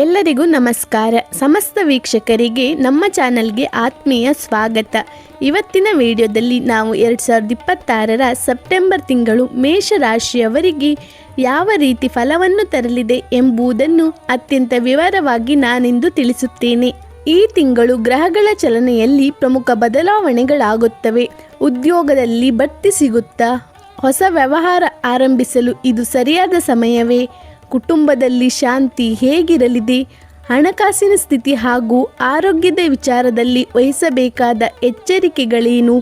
ಎಲ್ಲರಿಗೂ ನಮಸ್ಕಾರ. ಸಮಸ್ತ ವೀಕ್ಷಕರಿಗೆ ನಮ್ಮ ಚಾನಲ್ಗೆ ಆತ್ಮೀಯ ಸ್ವಾಗತ. ಇವತ್ತಿನ ವಿಡಿಯೋದಲ್ಲಿ ನಾವು 2026ರ ಸೆಪ್ಟೆಂಬರ್ ತಿಂಗಳು ಮೇಷರಾಶಿಯವರಿಗೆ ಯಾವ ರೀತಿ ಫಲವನ್ನು ತರಲಿದೆ ಎಂಬುದನ್ನು ಅತ್ಯಂತ ವಿವರವಾಗಿ ನಾನಿಂದು ತಿಳಿಸುತ್ತೇನೆ. ಈ ತಿಂಗಳು ಗ್ರಹಗಳ ಚಲನೆಯಲ್ಲಿ ಪ್ರಮುಖ ಬದಲಾವಣೆಗಳಾಗುತ್ತವೆ. ಉದ್ಯೋಗದಲ್ಲಿ ಬಡ್ತಿ ಸಿಗುತ್ತಾ? ಹೊಸ ವ್ಯವಹಾರ ಆರಂಭಿಸಲು ಇದು ಸರಿಯಾದ ಸಮಯವೇ? ಕುಟುಂಬದಲ್ಲಿ ಶಾಂತಿ ಹೇಗಿರಲಿದೆ? ಹಣಕಾಸಿನ ಸ್ಥಿತಿ ಹಾಗೂ ಆರೋಗ್ಯದ ವಿಚಾರದಲ್ಲಿ ವಹಿಸಬೇಕಾದ ಎಚ್ಚರಿಕೆಗಳೇನು?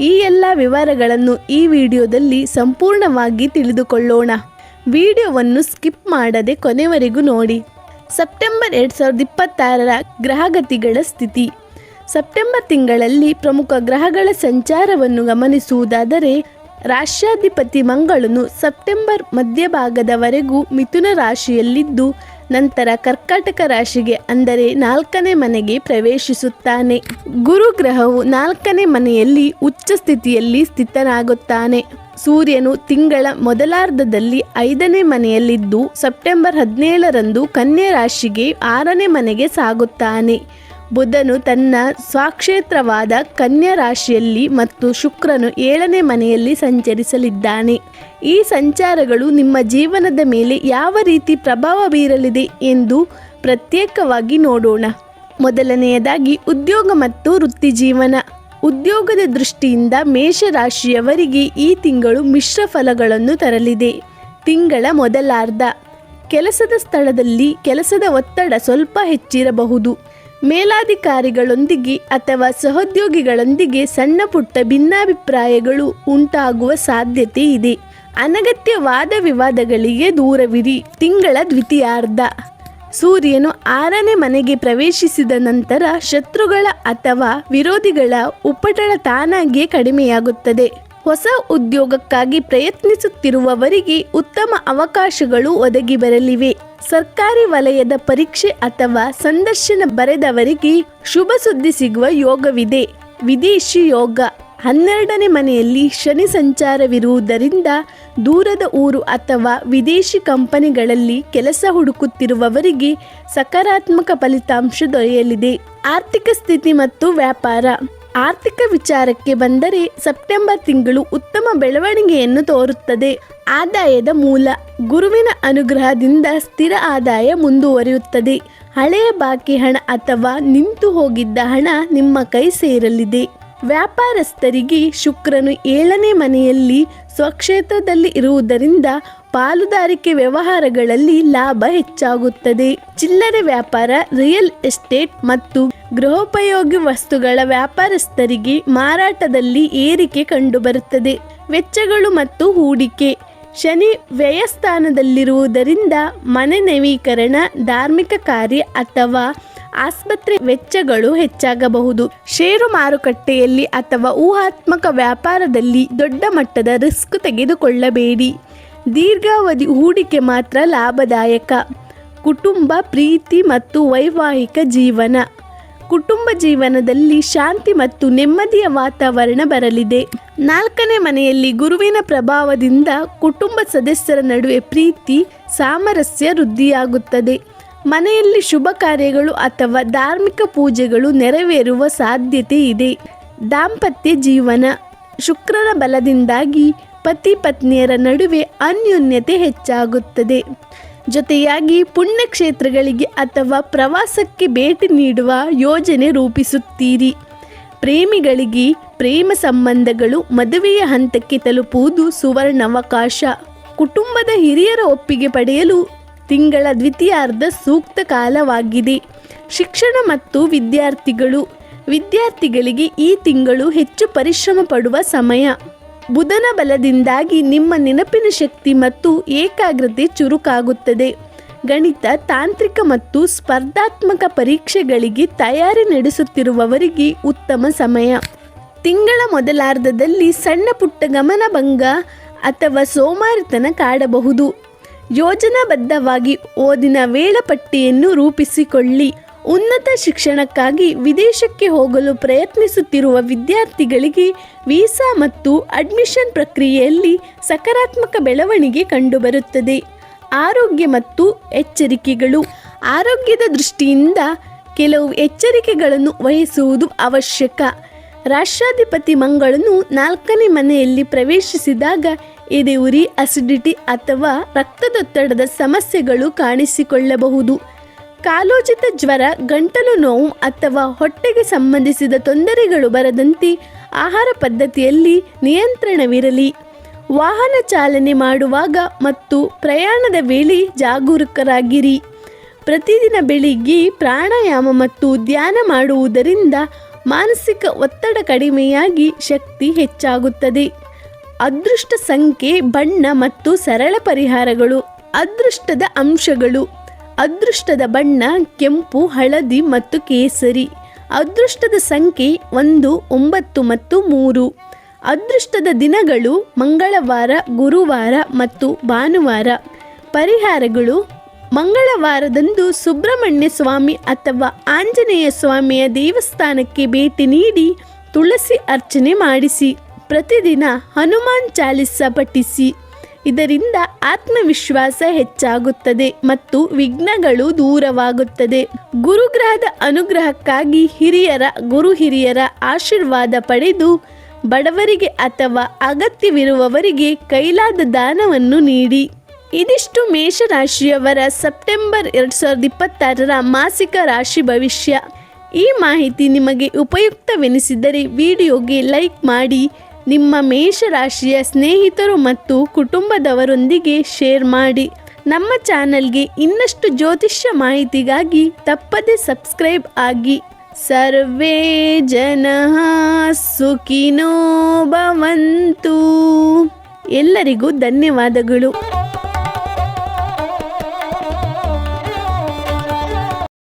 ಈ ಎಲ್ಲ ವಿವರಗಳನ್ನು ಈ ವಿಡಿಯೋದಲ್ಲಿ ಸಂಪೂರ್ಣವಾಗಿ ತಿಳಿದುಕೊಳ್ಳೋಣ. ವಿಡಿಯೋವನ್ನು ಸ್ಕಿಪ್ ಮಾಡದೆ ಕೊನೆವರೆಗೂ ನೋಡಿ. ಸೆಪ್ಟೆಂಬರ್ 2026ರ ಗ್ರಹಗತಿಗಳ ಸ್ಥಿತಿ. ಸೆಪ್ಟೆಂಬರ್ ತಿಂಗಳಲ್ಲಿ ಪ್ರಮುಖ ಗ್ರಹಗಳ ಸಂಚಾರವನ್ನು ಗಮನಿಸುವುದಾದರೆ, ರಾಷ್ಟ್ರಾಧಿಪತಿ ಮಂಗಳನು ಸೆಪ್ಟೆಂಬರ್ ಮಧ್ಯಭಾಗದವರೆಗೂ ಮಿಥುನ ರಾಶಿಯಲ್ಲಿದ್ದು ನಂತರ ಕರ್ಕಾಟಕ ರಾಶಿಗೆ ಅಂದರೆ 4ನೇ ಮನೆಗೆ ಪ್ರವೇಶಿಸುತ್ತಾನೆ. ಗುರು ಗ್ರಹವು 4ನೇ ಮನೆಯಲ್ಲಿ ಉಚ್ಚ ಸ್ಥಿತಿಯಲ್ಲಿ ಸ್ಥಿತನಾಗುತ್ತಾನೆ. ಸೂರ್ಯನು ತಿಂಗಳ ಮೊದಲಾರ್ಧದಲ್ಲಿ 5ನೇ ಮನೆಯಲ್ಲಿದ್ದು ಸೆಪ್ಟೆಂಬರ್ 17ರಂದು ಕನ್ಯಾ ರಾಶಿಗೆ 6ನೇ ಮನೆಗೆ ಸಾಗುತ್ತಾನೆ. ಬುಧನು ತನ್ನ ಸ್ವಕ್ಷೇತ್ರವಾದ ಕನ್ಯಾ ರಾಶಿಯಲ್ಲಿ ಮತ್ತು ಶುಕ್ರನು 7ನೇ ಮನೆಯಲ್ಲಿ ಸಂಚರಿಸಲಿದ್ದಾನೆ. ಈ ಸಂಚಾರಗಳು ನಿಮ್ಮ ಜೀವನದ ಮೇಲೆ ಯಾವ ರೀತಿ ಪ್ರಭಾವ ಬೀರಲಿದೆ ಎಂದು ಪ್ರತ್ಯೇಕವಾಗಿ ನೋಡೋಣ. ಮೊದಲನೆಯದಾಗಿ ಉದ್ಯೋಗ ಮತ್ತು ವೃತ್ತಿ ಜೀವನ. ಉದ್ಯೋಗದ ದೃಷ್ಟಿಯಿಂದ ಮೇಷರಾಶಿಯವರಿಗೆ ಈ ತಿಂಗಳು ಮಿಶ್ರ ಫಲಗಳನ್ನು ತರಲಿದೆ. ತಿಂಗಳ ಮೊದಲಾರ್ಧ ಕೆಲಸದ ಸ್ಥಳದಲ್ಲಿ ಕೆಲಸದ ಒತ್ತಡ ಸ್ವಲ್ಪ ಹೆಚ್ಚಿರಬಹುದು. ಮೇಲಾಧಿಕಾರಿಗಳೊಂದಿಗೆ ಅಥವಾ ಸಹೋದ್ಯೋಗಿಗಳೊಂದಿಗೆ ಸಣ್ಣ ಪುಟ್ಟ ಭಿನ್ನಾಭಿಪ್ರಾಯಗಳು ಉಂಟಾಗುವ ಸಾಧ್ಯತೆ ಇದೆ. ಅನಗತ್ಯ ವಾದ ವಿವಾದಗಳಿಗೆ ದೂರವಿರಿ. ತಿಂಗಳ ದ್ವಿತೀಯಾರ್ಧ ಸೂರ್ಯನು 6ನೇ ಮನೆಗೆ ಪ್ರವೇಶಿಸಿದ ನಂತರ ಶತ್ರುಗಳ ಅಥವಾ ವಿರೋಧಿಗಳ ಉಪಟಳ ತಾನಾಗಿಯೇ ಕಡಿಮೆಯಾಗುತ್ತದೆ. ಹೊಸ ಉದ್ಯೋಗಕ್ಕಾಗಿ ಪ್ರಯತ್ನಿಸುತ್ತಿರುವವರಿಗೆ ಉತ್ತಮ ಅವಕಾಶಗಳು ಒದಗಿ ಬರಲಿವೆ. ಸರ್ಕಾರಿ ವಲಯದ ಪರೀಕ್ಷೆ ಅಥವಾ ಸಂದರ್ಶನ ಬರೆದವರಿಗೆ ಶುಭ ಸುದ್ದಿ ಸಿಗುವ ಯೋಗವಿದೆ. ವಿದೇಶಿ ಯೋಗ. 12ನೇ ಮನೆಯಲ್ಲಿ ಶನಿ ಸಂಚಾರವಿರುವುದರಿಂದ ದೂರದ ಊರು ಅಥವಾ ವಿದೇಶಿ ಕಂಪನಿಗಳಲ್ಲಿ ಕೆಲಸ ಹುಡುಕುತ್ತಿರುವವರಿಗೆ ಸಕಾರಾತ್ಮಕ ಫಲಿತಾಂಶ ದೊರೆಯಲಿದೆ. ಆರ್ಥಿಕ ಸ್ಥಿತಿ ಮತ್ತು ವ್ಯಾಪಾರ. ಆರ್ಥಿಕ ವಿಚಾರಕ್ಕೆ ಬಂದರೆ ಸೆಪ್ಟೆಂಬರ್ ತಿಂಗಳು ಉತ್ತಮ ಬೆಳವಣಿಗೆಯನ್ನು ತೋರುತ್ತದೆ. ಆದಾಯದ ಮೂಲ. ಗುರುವಿನ ಅನುಗ್ರಹದಿಂದ ಸ್ಥಿರ ಆದಾಯ ಮುಂದುವರಿಯುತ್ತದೆ. ಹಳೆಯ ಬಾಕಿ ಹಣ ಅಥವಾ ನಿಂತು ಹೋಗಿದ್ದ ಹಣ ನಿಮ್ಮ ಕೈ ಸೇರಲಿದೆ. ವ್ಯಾಪಾರಸ್ಥರಿಗೆ ಶುಕ್ರನು 7ನೇ ಮನೆಯಲ್ಲಿ ಸ್ವಕ್ಷೇತ್ರದಲ್ಲಿ ಇರುವುದರಿಂದ ಪಾಲುದಾರಿಕೆ ವ್ಯವಹಾರಗಳಲ್ಲಿ ಲಾಭ ಹೆಚ್ಚಾಗುತ್ತದೆ. ಚಿಲ್ಲರೆ ವ್ಯಾಪಾರ, ರಿಯಲ್ ಎಸ್ಟೇಟ್ ಮತ್ತು ಗೃಹೋಪಯೋಗಿ ವಸ್ತುಗಳ ವ್ಯಾಪಾರಸ್ಥರಿಗೆ ಮಾರಾಟದಲ್ಲಿ ಏರಿಕೆ ಕಂಡುಬರುತ್ತದೆ. ವೆಚ್ಚಗಳು ಮತ್ತು ಹೂಡಿಕೆ. ಶನಿ ವ್ಯಯಸ್ಥಾನದಲ್ಲಿರುವುದರಿಂದ ಮನೆ ನವೀಕರಣ, ಧಾರ್ಮಿಕ ಕಾರ್ಯ ಅಥವಾ ಆಸ್ಪತ್ರೆ ವೆಚ್ಚಗಳು ಹೆಚ್ಚಾಗಬಹುದು. ಷೇರು ಮಾರುಕಟ್ಟೆಯಲ್ಲಿ ಅಥವಾ ಊಹಾತ್ಮಕ ವ್ಯಾಪಾರದಲ್ಲಿ ದೊಡ್ಡ ಮಟ್ಟದ ರಿಸ್ಕ್ ತೆಗೆದುಕೊಳ್ಳಬೇಡಿ. ದೀರ್ಘಾವಧಿ ಹೂಡಿಕೆ ಮಾತ್ರ ಲಾಭದಾಯಕ. ಕುಟುಂಬ, ಪ್ರೀತಿ ಮತ್ತು ವೈವಾಹಿಕ ಜೀವನ. ಕುಟುಂಬ ಜೀವನದಲ್ಲಿ ಶಾಂತಿ ಮತ್ತು ನೆಮ್ಮದಿಯ ವಾತಾವರಣ ಬರಲಿದೆ. 4ನೇ ಮನೆಯಲ್ಲಿ ಗುರುವಿನ ಪ್ರಭಾವದಿಂದ ಕುಟುಂಬ ಸದಸ್ಯರ ನಡುವೆ ಪ್ರೀತಿ, ಸಾಮರಸ್ಯ ವೃದ್ಧಿಯಾಗುತ್ತದೆ. ಮನೆಯಲ್ಲಿ ಶುಭ ಕಾರ್ಯಗಳು ಅಥವಾ ಧಾರ್ಮಿಕ ಪೂಜೆಗಳು ನೆರವೇರುವ ಸಾಧ್ಯತೆ ಇದೆ. ದಾಂಪತ್ಯ ಜೀವನ. ಶುಕ್ರನ ಬಲದಿಂದಾಗಿ ಪತಿ ಪತ್ನಿಯರ ನಡುವೆ ಅನ್ಯೋನ್ಯತೆ ಹೆಚ್ಚಾಗುತ್ತದೆ. ಜೊತೆಯಾಗಿ ಪುಣ್ಯಕ್ಷೇತ್ರಗಳಿಗೆ ಅಥವಾ ಪ್ರವಾಸಕ್ಕೆ ಭೇಟಿ ನೀಡುವ ಯೋಜನೆ ರೂಪಿಸುತ್ತೀರಿ. ಪ್ರೇಮಿಗಳಿಗೆ ಪ್ರೇಮ ಸಂಬಂಧಗಳು ಮದುವೆಯ ಹಂತಕ್ಕೆ ತಲುಪುವುದು ಸುವರ್ಣಾವಕಾಶ. ಕುಟುಂಬದ ಹಿರಿಯರ ಒಪ್ಪಿಗೆ ಪಡೆಯಲು ತಿಂಗಳ ದ್ವಿತೀಯಾರ್ಧ ಸೂಕ್ತ ಕಾಲವಾಗಿದೆ. ಶಿಕ್ಷಣ ಮತ್ತು ವಿದ್ಯಾರ್ಥಿಗಳು. ವಿದ್ಯಾರ್ಥಿಗಳಿಗೆ ಈ ತಿಂಗಳು ಹೆಚ್ಚು ಪರಿಶ್ರಮ ಪಡುವ ಸಮಯ. ಬುಧನ ಬಲದಿಂದಾಗಿ ನಿಮ್ಮ ನೆನಪಿನ ಶಕ್ತಿ ಮತ್ತು ಏಕಾಗ್ರತೆ ಚುರುಕಾಗುತ್ತದೆ. ಗಣಿತ, ತಾಂತ್ರಿಕ ಮತ್ತು ಸ್ಪರ್ಧಾತ್ಮಕ ಪರೀಕ್ಷೆಗಳಿಗೆ ತಯಾರಿ ನಡೆಸುತ್ತಿರುವವರಿಗೆ ಉತ್ತಮ ಸಮಯ. ತಿಂಗಳ ಮೊದಲಾರ್ಧದಲ್ಲಿ ಸಣ್ಣ ಪುಟ್ಟ ಗಮನಭಂಗ ಅಥವಾ ಸೋಮಾರಿತನ ಕಾಡಬಹುದು. ಯೋಜನಾಬದ್ಧವಾಗಿ ಓದಿನ ವೇಳಾಪಟ್ಟಿಯನ್ನು ರೂಪಿಸಿಕೊಳ್ಳಿ. ಉನ್ನತ ಶಿಕ್ಷಣಕ್ಕಾಗಿ ವಿದೇಶಕ್ಕೆ ಹೋಗಲು ಪ್ರಯತ್ನಿಸುತ್ತಿರುವ ವಿದ್ಯಾರ್ಥಿಗಳಿಗೆ ವೀಸಾ ಮತ್ತು ಅಡ್ಮಿಷನ್ ಪ್ರಕ್ರಿಯೆಯಲ್ಲಿ ಸಕಾರಾತ್ಮಕ ಬೆಳವಣಿಗೆ ಕಂಡುಬರುತ್ತದೆ. ಆರೋಗ್ಯ ಮತ್ತು ಎಚ್ಚರಿಕೆಗಳು. ಆರೋಗ್ಯದ ದೃಷ್ಟಿಯಿಂದ ಕೆಲವು ಎಚ್ಚರಿಕೆಗಳನ್ನು ವಹಿಸುವುದು ಅವಶ್ಯಕ. ರಾಷ್ಟ್ರಾಧಿಪತಿ ಮಂಗಳನು 4ನೇ ಮನೆಯಲ್ಲಿ ಪ್ರವೇಶಿಸಿದಾಗ ಎದೆಯುರಿ, ಅಸಿಡಿಟಿ ಅಥವಾ ರಕ್ತದೊತ್ತಡದ ಸಮಸ್ಯೆಗಳು ಕಾಣಿಸಿಕೊಳ್ಳಬಹುದು. ಕಾಲೋಚಿತ ಜ್ವರ, ಗಂಟಲು ನೋವು ಅಥವಾ ಹೊಟ್ಟೆಗೆ ಸಂಬಂಧಿಸಿದ ತೊಂದರೆಗಳು ಬರದಂತೆ ಆಹಾರ ಪದ್ಧತಿಯಲ್ಲಿ ನಿಯಂತ್ರಣವಿರಲಿ. ವಾಹನ ಚಾಲನೆ ಮಾಡುವಾಗ ಮತ್ತು ಪ್ರಯಾಣದ ವೇಳೆ ಜಾಗರೂಕರಾಗಿರಿ. ಪ್ರತಿದಿನ ಬೆಳಿಗ್ಗೆ ಪ್ರಾಣಾಯಾಮ ಮತ್ತು ಧ್ಯಾನ ಮಾಡುವುದರಿಂದ ಮಾನಸಿಕ ಒತ್ತಡ ಕಡಿಮೆಯಾಗಿ ಶಕ್ತಿ ಹೆಚ್ಚಾಗುತ್ತದೆ. ಅದೃಷ್ಟ ಸಂಖ್ಯೆ, ಬಣ್ಣ ಮತ್ತು ಸರಳ ಪರಿಹಾರಗಳು. ಅದೃಷ್ಟದ ಅಂಶಗಳು: ಅದೃಷ್ಟದ ಬಣ್ಣ ಕೆಂಪು, ಹಳದಿ ಮತ್ತು ಕೇಸರಿ. ಅದೃಷ್ಟದ ಸಂಖ್ಯೆ 1, 9 ಮತ್ತು 3. ಅದೃಷ್ಟದ ದಿನಗಳು ಮಂಗಳವಾರ, ಗುರುವಾರ ಮತ್ತು ಭಾನುವಾರ. ಪರಿಹಾರಗಳು: ಮಂಗಳವಾರದಂದು ಸುಬ್ರಹ್ಮಣ್ಯ ಸ್ವಾಮಿ ಅಥವಾ ಆಂಜನೇಯ ಸ್ವಾಮಿಯ ದೇವಸ್ಥಾನಕ್ಕೆ ಭೇಟಿ ನೀಡಿ ತುಳಸಿ ಅರ್ಚನೆ ಮಾಡಿಸಿ. ಪ್ರತಿದಿನ ಹನುಮಾನ್ ಚಾಲಿಸ ಪಠಿಸಿ. ಇದರಿಂದ ಆತ್ಮವಿಶ್ವಾಸ ಹೆಚ್ಚಾಗುತ್ತದೆ ಮತ್ತು ವಿಘ್ನಗಳು ದೂರವಾಗುತ್ತದೆ. ಗುರುಗ್ರಹದ ಅನುಗ್ರಹಕ್ಕಾಗಿ ಗುರು ಹಿರಿಯರ ಆಶೀರ್ವಾದ ಪಡೆದು ಬಡವರಿಗೆ ಅಥವಾ ಅಗತ್ಯವಿರುವವರಿಗೆ ಕೈಲಾದ ದಾನವನ್ನು ನೀಡಿ. ಇದಿಷ್ಟು ಮೇಷರಾಶಿಯವರ ಸೆಪ್ಟೆಂಬರ್ 2026 ಮಾಸಿಕ ರಾಶಿ ಭವಿಷ್ಯ. ಈ ಮಾಹಿತಿ ನಿಮಗೆ ಉಪಯುಕ್ತವೆನಿಸಿದರೆ ವಿಡಿಯೋಗೆ ಲೈಕ್ ಮಾಡಿ, ನಿಮ್ಮ ಮೇಷರಾಶಿಯ ಸ್ನೇಹಿತರು ಮತ್ತು ಕುಟುಂಬದವರೊಂದಿಗೆ ಶೇರ್ ಮಾಡಿ. ನಮ್ಮ ಚಾನಲ್ಗೆ ಇನ್ನಷ್ಟು ಜ್ಯೋತಿಷ್ಯ ಮಾಹಿತಿಗಾಗಿ ತಪ್ಪದೆ ಸಬ್ಸ್ಕ್ರೈಬ್ ಆಗಿ. ಸರ್ವೇ ಜನಃ ಸುಖಿನೋ ಭವಂತು. ಎಲ್ಲರಿಗೂ ಧನ್ಯವಾದಗಳು.